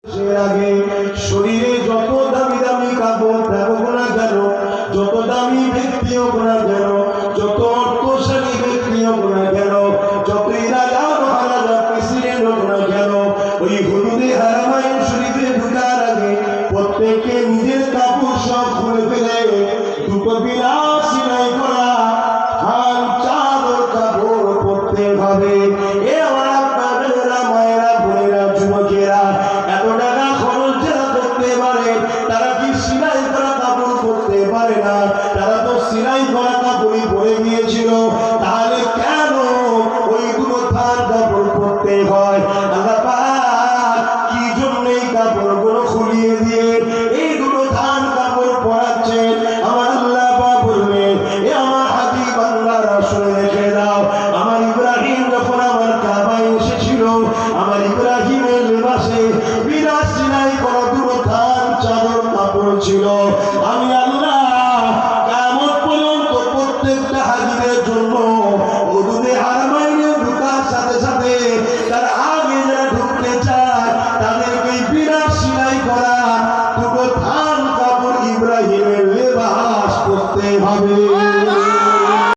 আগে শরীরে যত দামি দামি কাপড় থাকুক না কেন, যত দামি ব্যক্তি হোক না কেন, যত অর্থশালী ব্যক্তি হোক না কেন, যতই রাজা মহারাজা প্রেসিডেন্ট হোক না কেন, ওই হলুদে হারামাইন শরীফে ঢুকার আগে প্রত্যেকে নিজের কাপড় সব খুলে ফেলে দুটো বিলাস সিলাই করা হাল চাদর কাপড় পরতে হবে। এ আমার আপনারা মায়েরা বোনেরা যুবকেরা, এত টাকা খরচ যারা করতে পারে তারা কি সিলাই করা কাপড় পরতে পারে না? তারা তো সিলাই করা কাপড়ই পরে গিয়েছিল, তাহলে কেন ওইগুলো থান কাপড় পরতে হয়? আল্লাহ পাক কি জন্য এই কাপড়গুলো খুলিয়ে দিয়ে